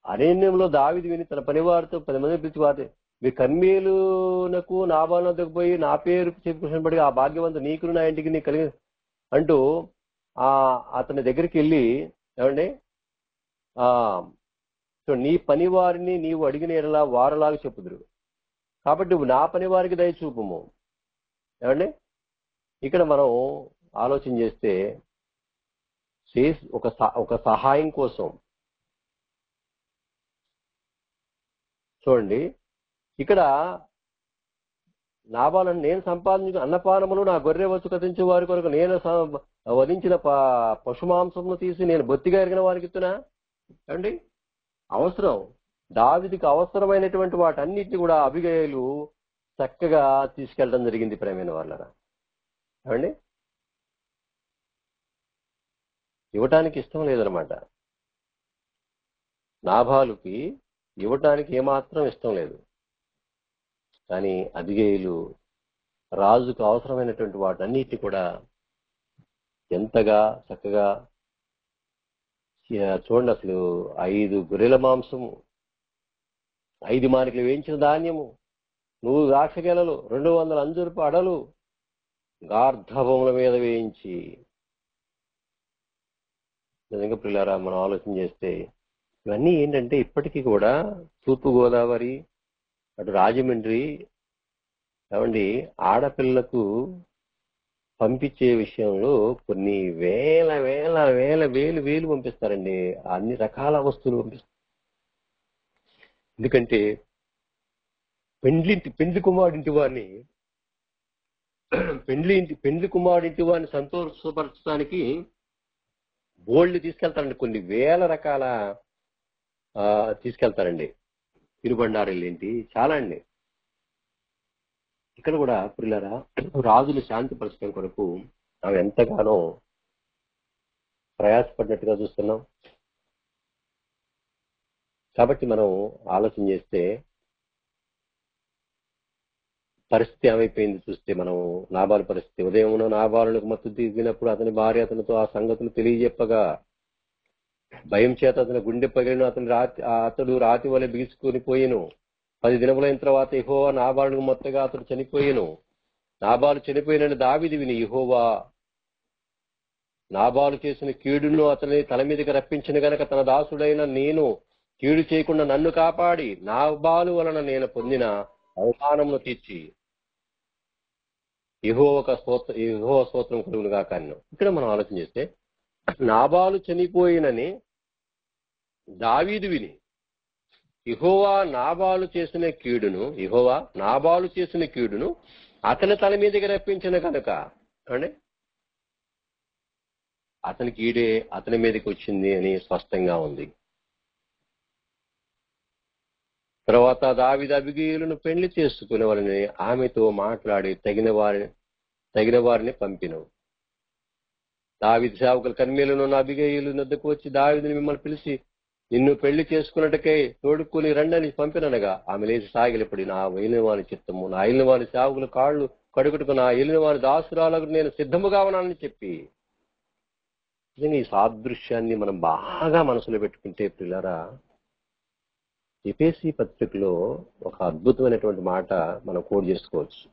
[SPEAKER 1] అరణ్యంలో దావీదు విని తన పనివారితో 10 మంది పిలిచి వారి మీ కర్మేలునకు నాబాలు వద్దకు పోయి నా పేరు చెప్పుకున్నప్పటి ఆ భాగ్యవంత నీకును నా ఇంటికి నీ కలిగి అంటూ అతని దగ్గరికి వెళ్ళి నీ పని వారిని నీవు అడిగిన ఎడలా వారలాగా చెప్పుదురు, కాబట్టి నువ్వు నా పని వారికి దయ చూపుము. ఏమండి, ఇక్కడ మనం ఆలోచన చేస్తే ఒక సహాయం కోసం చూడండి, ఇక్కడ నాబాలను నేను సంపాదించు అన్నపానములు నా గొర్రె వచ్చు కథించే వారి కొరకు నేను వధించిన పశుమాంసమును తీసి నేను బొత్తిగా ఎరిగిన వారికి ఇస్తున్నా. అండి, అవసరం దావీదుకి అవసరమైనటువంటి వాటన్నిటిని కూడా అబిగయలు చక్కగా తీసుకెళ్ళడం జరిగింది. ప్రేమైన వాళ్ళరా, ఏమండి, ఇవ్వటానికి ఇష్టం లేదనమాట. నాబాలుకి ఇవ్వటానికి ఏమాత్రం ఇష్టం లేదు. కానీ అబిగయలు రాజుకు అవసరమైనటువంటి వాటన్నిటిని కూడా ఎంతగా చక్కగా చూడండి. అసలు 5 గొర్రెల మాంసము, 5 మానికలు వేయించిన ధాన్యము, 100 ద్రాక్షగెలలు, 200 అంజూరపు అడలు గార్ధభముల మీద వేయించి. నిజంగా ప్రియులారా, మనం ఆలోచన చేస్తే ఇవన్నీ ఏంటంటే ఇప్పటికీ కూడా తూర్పు గోదావరి, అటు రాజమండ్రి, ఏమండి, ఆడపిల్లకు పంపించే విషయంలో కొన్ని వేల వేల వేల వేలు వేలు పంపిస్తారండి. అన్ని రకాల వస్తువులు పంపిస్తారు. ఎందుకంటే పెండ్లి కుమారుడింటి వారిని సంతోషపరచడానికి బోల్డ్ తీసుకెళ్తారండి. కొన్ని వేల రకాల తీసుకెళ్తారండి. తిరుబండారీలు ఏంటి, చాలా అండి. ఇక్కడ కూడా పిల్లరా, రాజులు శాంతిపరచడం కొరకు అవి ఎంతగానో ప్రయాసపడినట్టుగా చూస్తున్నాం. కాబట్టి మనం ఆలోచన చేస్తే పరిస్థితి ఏమైపోయింది చూస్తే, మనం నాబాలు పరిస్థితి, ఉదయం నాబాలులకు మత్తు దిగినప్పుడు అతని భార్య అతనితో ఆ సంగతులు తెలియజెప్పగా భయం చేత అతని గుండె పగిలిన అతడు రాతి వలె బిగుసుకొని పోయిను. 10 దినములైన తర్వాత యెహోవా నాబాలుకు మొత్తగా అతడు చనిపోయిను. నాబాలు చనిపోయినని దావీదు విని, యెహోవా నాబాలు చేసిన కీడును అతని తల మీదకి రప్పించిన గనక తన దాసుడైన నేను కీడు చేయకుండా నన్ను కాపాడి నాబాలు వలన నేను పొందిన అవమానమును తీర్చి యెహోవా స్తోత్రం కలుగును గాక అన్నాను. ఇక్కడ మనం ఆలోచన చేస్తే నాబాలు చనిపోయినని దావీదు విని యెహోవా నాబాలు చేసిన కీడును అతని తల మీదకి రప్పించిన కనుక, అంటే అతని కీడే అతని మీదకి వచ్చింది అని స్పష్టంగా ఉంది. తర్వాత దావీదు అబిగయీలును పెళ్లి చేసుకునే వాళ్ళని ఆమెతో మాట్లాడి తగిన వారిని పంపిను. దావీదు సేవకులు కర్మేలును అబిగయీలు వద్దకు వచ్చి దావీదుని మిమ్మల్ని పిలిచి నిన్ను పెళ్లి చేసుకున్నట్టుకై తోడుకుని రండని పంపిననగా ఆమె లేచి సాగిలపడి, నా వెళ్ళిన వారి చిత్తము, నా వెళ్ళిన వారి సేవకుల కాళ్ళు కడుగుటకు నా వెళ్ళిన వారి దాసురాలకు నేను సిద్ధముగా ఉన్నానని చెప్పి. నిజంగా ఈ సాదృశ్యాన్ని మనం బాగా మనసులో పెట్టుకుంటే పిల్లరా, ఎఫెసీ పత్రికలో ఒక అద్భుతమైనటువంటి మాట మనం కోట్ చేసుకోవచ్చు.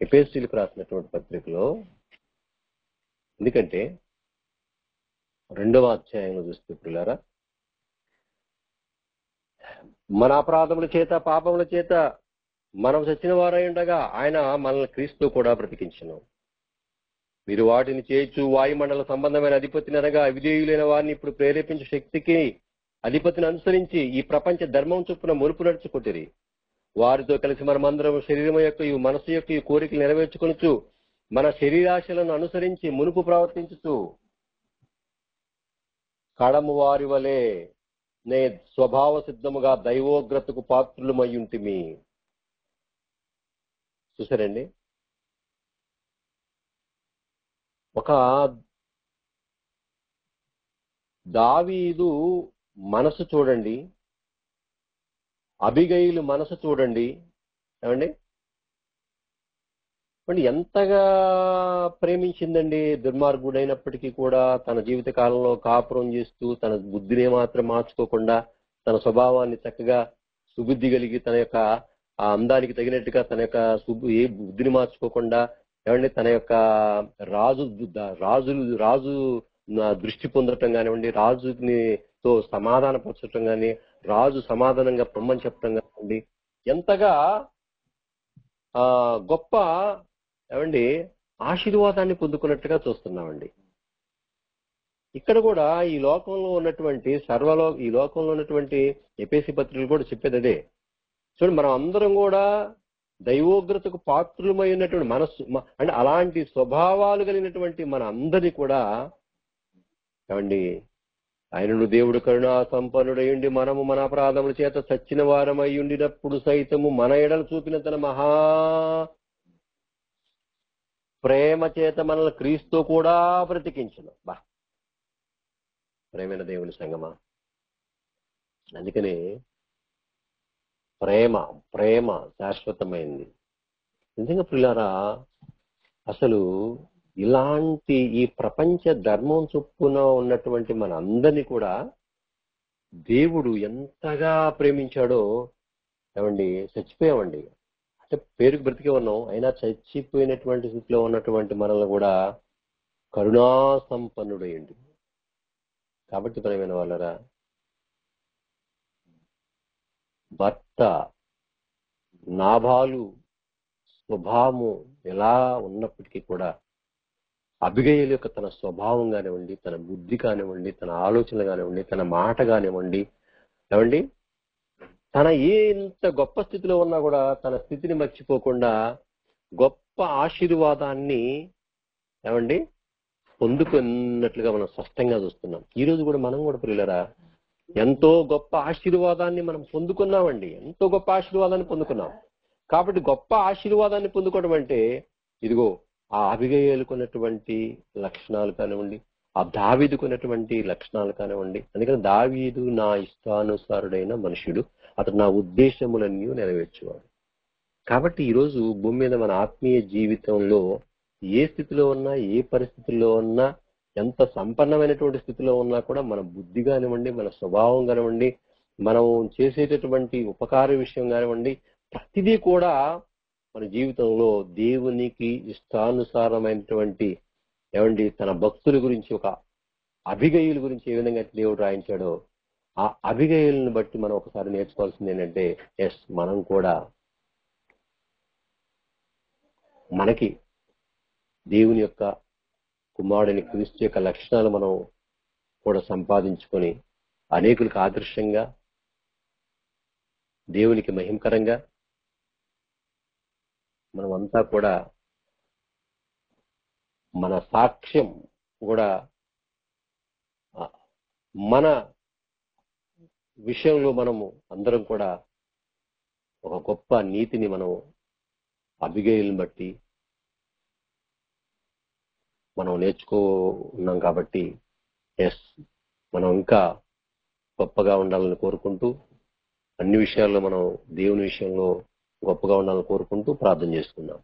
[SPEAKER 1] ఎఫెసీలకు రాసినటువంటి పత్రికలో, ఎందుకంటే 2వ అధ్యాయంలో చూస్తే పిల్లరా, మన అపరాధముల చేత పాపముల చేత మనం చచ్చిన వారై ఉండగా ఆయన మనల్ని క్రీస్తు కూడా బ్రతికించును. మీరు వాటిని చేయొచ్చు వాయుమండల సంబంధమైన అధిపతిని అనగా విధేయులైన వారిని ఇప్పుడు ప్రేరేపించే శక్తికి అధిపతిని అనుసరించి ఈ ప్రపంచ ధర్మం చొప్పున ములుపు నడుచుకుంటుంది. వారితో కలిసి మనమందరం శరీరం యొక్క మనసు యొక్క కోరికలు నెరవేర్చుకొనుచు మన శరీరాశలను అనుసరించి మునుపు ప్రవర్తించుతూ కడము వారి వలె నే స్వభావ సిద్ధముగా దైవోగ్రతకు పాత్రులమయ్యుంటిమి. చూసారండి, ఒక దావీదు మనసు చూడండి, అబిగయీలు మనసు చూడండి, ఏమండి, ఎంతగా ప్రేమించిందండి. దుర్మార్గుడైనప్పటికీ కూడా తన జీవిత కాలంలో కాపురం చేస్తూ తన బుద్ధిని మాత్రం మార్చుకోకుండా తన స్వభావాన్ని చక్కగా సుబుద్ధి కలిగి తన యొక్క ఆ అందానికి తగినట్టుగా తన యొక్క బుద్ధిని మార్చుకోకుండా, ఏమండి, తన యొక్క రాజు దృష్టి పొందటం కానివ్వండి, రాజుని తో సమాధానపరచటం కానీ, రాజు సమాధానంగా పొమ్మని చెప్పడం కానివ్వండి, ఎంతగా గొప్ప ఏమండి ఆశీర్వాదాన్ని పొందుకున్నట్టుగా చూస్తున్నామండి. ఇక్కడ కూడా ఈ లోకంలో ఉన్నటువంటి ఈ లోకంలో ఉన్నటువంటి ఎఫెసీ పత్రికలు కూడా చెప్పేది అదే. చూడండి, మనం అందరం కూడా దైవోగ్రతకు పాత్రులమై ఉన్నటువంటి మనస్సు అంటే అలాంటి స్వభావాలు కలిగినటువంటి మన అందరినీ కూడా ఏమండి ఆయనను దేవుడు కరుణా సంపన్నుడయుండి మనము మన అపరాధముల చేత చచ్చిన వారమై ఉండినప్పుడు సైతము మన ఎడలు చూపిన తన మహా ప్రేమ చేత మనల్ని క్రీస్తు కూడా బ్రతికించను. ప్రేమైన దేవుని సంగమా, అందుకని ప్రేమ శాశ్వతమైంది. నిజంగా ప్రియులారా, అసలు ఇలాంటి ఈ ప్రపంచ ధర్మం చొప్పున ఉన్నటువంటి మన అందరినీ కూడా దేవుడు ఎంతగా ప్రేమించాడో ఏమండి, చచ్చిపోయామండి అంటే పేరుకు బ్రతికే ఉన్నాం, అయినా చచ్చిపోయినటువంటి స్థితిలో ఉన్నటువంటి మనల్ని కూడా కరుణా సంపన్నుడయ్యండి. కాబట్టి ప్రియమైన వాళ్ళరా, భర్త నాబాలు స్వభావము ఎలా ఉన్నప్పటికీ కూడా అబిగయీలు యొక్క తన స్వభావం కానివ్వండి, తన బుద్ధి కానివ్వండి, తన ఆలోచనలు కానివ్వండి, తన మాట కానివ్వండి, ఏమండి తన ఎంత గొప్ప స్థితిలో ఉన్నా కూడా తన స్థితిని మర్చిపోకుండా గొప్ప ఆశీర్వాదాన్ని ఏమండి పొందుకున్నట్లుగా మనం స్పష్టంగా చూస్తున్నాం. ఈ రోజు కూడా మనం కూడా ప్రియులరా ఎంతో గొప్ప ఆశీర్వాదాన్ని మనం పొందుకున్నామండి, ఎంతో గొప్ప ఆశీర్వాదాన్ని పొందుకున్నాం. కాబట్టి గొప్ప ఆశీర్వాదాన్ని పొందుకోవడం అంటే ఇదిగో ఆ అబిగయీలుకున్నటువంటి లక్షణాలు కానివ్వండి, ఆ దావీదుకున్నటువంటి లక్షణాలు కానివ్వండి. అందుకని దావీదు నా ఇష్టానుసారుడైన మనుషుడు, అతడు నా ఉద్దేశములన్నీ నెరవేర్చేవాడు. కాబట్టి ఈరోజు భూమి మీద మన ఆత్మీయ జీవితంలో ఏ స్థితిలో ఉన్నా, ఏ పరిస్థితుల్లో ఉన్నా, ఎంత సంపన్నమైనటువంటి స్థితిలో ఉన్నా కూడా మన బుద్ధి కానివ్వండి, మన స్వభావం కానివ్వండి, మనం చేసేటటువంటి ఉపకార విషయం కానివ్వండి, ప్రతిదీ కూడా మన జీవితంలో దేవునికి ఇష్టానుసారమైనటువంటి ఏమండి తన భక్తుల గురించి ఒక అబిగయీల గురించి ఏ విధంగా దేవుడు రాయించాడో ఆ అబిగయీలను బట్టి మనం ఒకసారి నేర్చుకోవాల్సింది ఏంటంటే, మనం కూడా మనకి దేవుని యొక్క కుమారుడిని క్రీస్తు యొక్క లక్షణాలు మనం కూడా సంపాదించుకొని అనేకులకు ఆదర్శంగా, దేవునికి మహిమకరంగా మనమంతా కూడా మన సాక్ష్యం కూడా మన విషయంలో మనము అందరం కూడా ఒక గొప్ప నీతిని మనం అబిగయీలను బట్టి మనం నేర్చుకున్నాం. కాబట్టి మనం ఇంకా గొప్పగా ఉండాలని కోరుకుంటూ, అన్ని విషయాల్లో మనం దేవుని విషయంలో గొప్పగా ఉండాలని కోరుకుంటూ ప్రార్థన చేసుకుందాం.